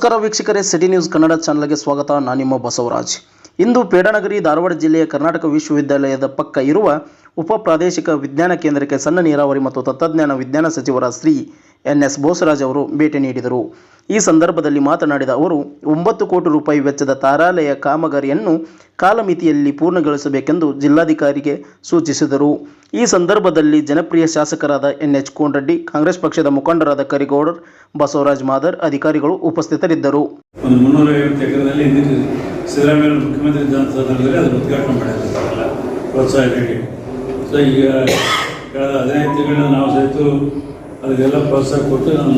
ನಮಸ್ಕಾರ ವೀಕ್ಷಕರೇ, city news Kannada ಚಾನಲ್ಗೆ ಸ್ವಾಗತ. ನಾನು ನಿಮ್ಮ ಬಸವರಾಜ್. ಇಂದು ಪೇಡನಗರಿ ಧಾರವಾಡ ಜಿಲ್ಲೆಯ ಕರ್ನಾಟಕ ವಿಶ್ವವಿದ್ಯಾಲಯದ ಪಕ್ಕ ಇರುವ ಉಪ ಪ್ರಾದೇಶಿಕ ವಿಜ್ಞಾನ ಕೇಂದ್ರಕ್ಕೆ ಸಣ್ಣ ನೀರಾವರಿ ಮತ್ತು ತಂತ್ರಜ್ಞಾನ ವಿಜ್ಞಾನ ಸಚಿವರ ಶ್ರೀ ಎನ್.ಎಸ್. ಬೋಸರಾಜ್ ಅವರು ಭೇಟಿ ನೀಡಿದರು. ಈ ಸಂದರ್ಭದಲ್ಲಿ ಮಾತನಾಡಿದ ಅವರು 9 ಕೋಟಿ ರೂಪಾಯಿ ವೆಚ್ಚದ ತಾರಾಲಯ ಕಾಮಗಾರಿಯನ್ನು ಕಾಲಮಿತಿಯಲ್ಲಿ ಪೂರ್ಣಗೊಳಿಸಬೇಕೆಂದು ಜಿಲ್ಲಾಧಿಕಾರಿಗೆ ಸೂಚಿಸಿದರು. ಈ ಸಂದರ್ಭದಲ್ಲಿ ಜನಪ್ರಿಯ ಶಾಸಕರಾದ ಎನ್.ಎಚ್. ಕೋನರೆಡ್ಡಿ, ಕಾಂಗ್ರೆಸ್ ಪಕ್ಷದ ಮುಖಂಡರಾದ ಕರಿಗೌಡರ್, ಬಸವರಾಜ್ ಮಾದರ್, ಅಧಿಕಾರಿಗಳು ಉಪಸ್ಥಿತರಿದ್ದರು. 350 ಎಕರೆದಲ್ಲಿ ಸಿದ್ದರಾಮಯ್ಯ ಮುಖ್ಯಮಂತ್ರಿ ಇದ್ದಂಥ ಸಂದರ್ಭದಲ್ಲಿ ಅದನ್ನು ಉದ್ಘಾಟನೆ ಮಾಡಿಲ್ಲ ಪ್ರೋತ್ಸಾಹ ನೀಡಿ. ಸೊ ಈಗ ಕಳೆದ 15 ತಿಂಗಳಿಂದ ನಾವು ಸಹಿತ ಅದಕ್ಕೆಲ್ಲ ಪ್ರೋತ್ಸಾಹ ಕೊಟ್ಟು ನಾನು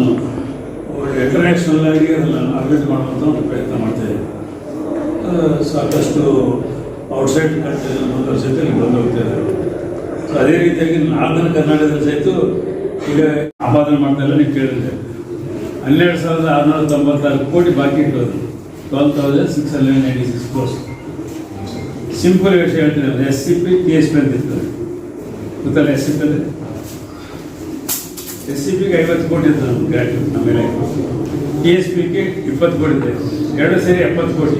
ಇಂಟರ್ನ್ಯಾಷನಲ್ ಆಗಿ ಅದನ್ನು ಆರ್ಗನೈಸ್ ಮಾಡುವಂಥ ಒಂದು ಪ್ರಯತ್ನ ಮಾಡ್ತಾಯಿದ್ದೆ. ಸಾಕಷ್ಟು ಔಟ್ಸೈಡ್ ಕಂಟ್ರಿ ಬಂದವರು ಸಹಿತ ಇಲ್ಲಿ ಬಂದು ಹೋಗ್ತಾಯಿದ್ದಾರೆ. ಸೊ ಅದೇ ರೀತಿಯಾಗಿ ನಾರ್ದನ್ ಕರ್ನಾಟಕದಲ್ಲಿ ಸಹಿತ ಈಗ ಆಪಾದನೆ ಮಾಡ್ತಾಯಿಲ್ಲ. ನೀವು ಕೇಳಿದ್ರೆ 12,696 ಕೋಟಿ ಬಾಕಿ ಇಟ್ಟೋದು. 12,696 crores. ಸಿಂಪಲ್ ವಿಷಯ ಹೇಳ್ತೀನಿ. SCP TSP ಅಂತ ಇರ್ತದೆ, ಗೊತ್ತಲ್ಲ? SCP ಅಂದರೆ SCPಗೆ 50 ಕೋಟಿ ಇರ್ತದೆ ನಮ್ಮ ಗ್ರಾಂಟ್, ನಮ್ಮೆಲ್ಲ. TSPಗೆ 20 ಕೋಟಿ ಇದೆ. ಎರಡು ಸೇರಿ 70 ಕೋಟಿ.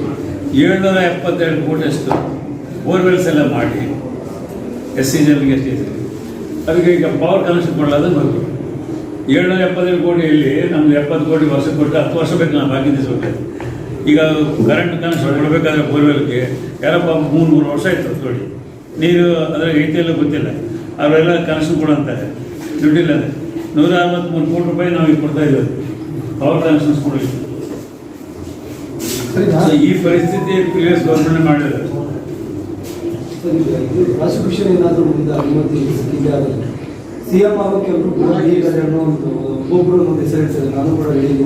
772 ಕೋಟಿ ಅಷ್ಟು ಬೋರ್ವೆಲ್ಸ್ ಎಲ್ಲ ಮಾಡಿ SC ಜನರಿಗೆ ಅದಕ್ಕೆ ಈಗ ಪವರ್ ಕನೆಕ್ಷನ್ ಕೊಡಲಾದ ಮಗು 772 ಕೋಟಿಯಲ್ಲಿ ನಮ್ಗೆ 70 ಕೋಟಿ ವರ್ಷ ಕೊಟ್ಟು 10 ವರ್ಷ ಬೇಕು. ನಾವು ಬಾಕಿ ದಿವಸಬೇಕು. ಈಗ ಕರೆಂಟ್ ಕನೆಕ್ಷನ್ ಕೊಡಬೇಕಾದ್ರೆ ಬೋರ್ವೆಲ್ಗೆ ಯಾರಪ್ಪ 3 ವರ್ಷ ಆಯಿತು ನೋಡಿ. ನೀರು ಅದರ ರೀತಿಯಲ್ಲೂ ಗೊತ್ತಿಲ್ಲ. ಅವರೆಲ್ಲ ಕನೆಕ್ಷನ್ ಕೊಡೋಂತಾರೆ, ದುಡ್ಡಿಲ್ಲ. 163 ಕೋಟಿ ರೂಪಾಯಿ ನಾವು ಈಗ ಕೊಡ್ತಾ ಇದ್ದೀವಿ ಪವರ್ ಕನೆಕ್ಷನ್ಸ್ ಕೊಡಲಿಕ್ಕೆ. ಈ ಪರಿಸ್ಥಿತಿ ಪ್ರಿವಿಯಸ್ ಗೌರ್ಮೆಂಟ್ ಮಾಡಿದ್ದಾರೆ. ಪ್ರಾಸಿಕ್ಯೂಷನ್ ಏನಾದರೂ ಅನುಮತಿ ಸಿಕ್ಕಿದೆ? CM ಆಗೋಕ್ಕೆ ಒಬ್ಬರು ಕೂಡ ಒಬ್ಬೊಬ್ಬರು ಒಂದು ಹೆಸರು ಹೇಳ್ತಾರೆ. ನಾನು ಕೂಡ ಹೇಳಿದ್ದೀನಿ.